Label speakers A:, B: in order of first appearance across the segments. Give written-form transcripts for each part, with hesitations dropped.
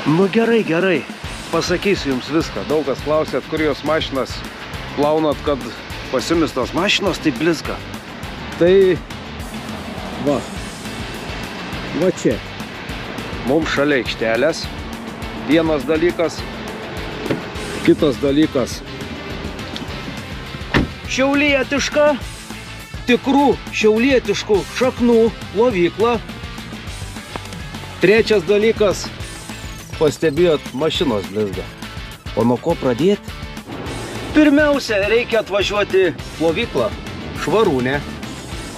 A: Nu gerai, gerai. Pasakysiu jums viską. Daug kas klausėt, kur jos mašinas plaunat, kad pasimistos mašinos tai blizga. Tai va čia. Mums šalia aikštelės. Vienas dalykas. Kitas dalykas. Šiaulietiška, tikrų šiaulietiškų šaknų plovykla. Trečias dalykas. Pastebėjot, mašinos blizga. O nuo ko pradėti? Pirmiausia, reikia atvažiuoti plovyklą Švarūnę.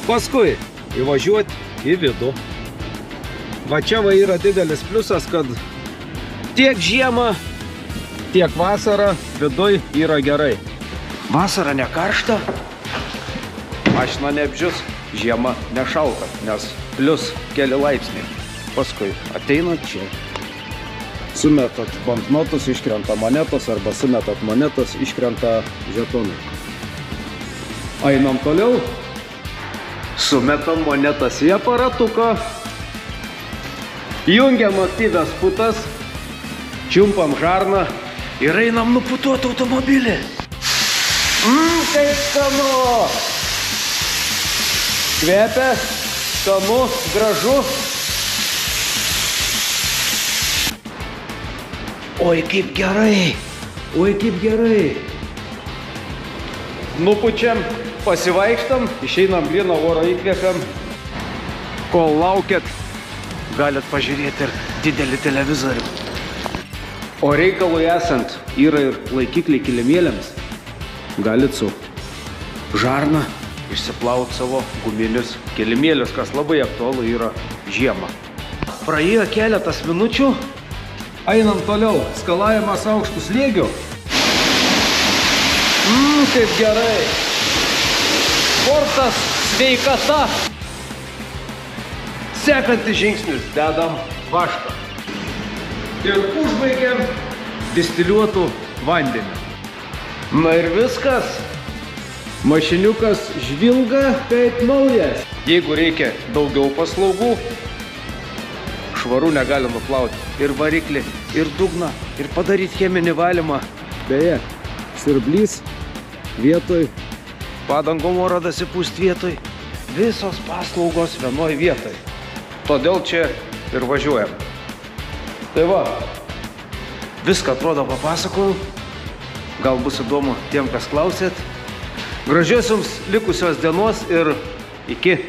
A: Paskui įvažiuoti į vidų. Va čia va yra didelis pliusas, kad tiek žiemą, tiek vasarą viduj yra gerai. Vasara ne karšta, mašina neapdžius, žiema nešalta, nes plius keli laipsniai. Paskui ateinat čia. Sumetat banknotus, iškrenta monetos, arba sumetat monetos, iškrenta žetonai. Einam toliau. Sumetam monetas į aparatuką. Jungiam aktyvias putas. Čiumpam žarną ir einam nuputuoti automobilį. Kaip skanu. Kvepia, skanu, gražu. Oi, kaip gerai! Oi, kaip gerai! Nupučiam, pasivaikštam, išeinam gryną orą įkvėpiam. Kol laukiat, galit pažiūrėti ir didelį televizorių. O reikalui esant, yra ir laikikliai kilimėliams. Galit su žarna išsiplauti savo guminius kilimėlius, kas labai aktualu yra žiemą. Praėjo keletas minučių. Einam toliau, skalavimas aukštų slėgių. Kaip gerai. Sportas, sveikata. Sekantis žingsnis, dedam vašką. Ir užbaigiam distiliuotų vandeniu. Na ir viskas. Mašiniukas žvilga kaip naujas. Jeigu reikia daugiau paslaugų, Švarūnė gali nuplauti ir variklį, ir dugną, ir padaryti cheminį valymą. Beje, siurblys vietoj, padangų nuorodas įpūsti vietoj. Visos paslaugos vienoj vietoj. Todėl čia ir važiuojam. Tai va, viską atrodo papasakojau. Gal bus įdomu tiem, kas klausėt. Gražios jums likusios dienos ir iki.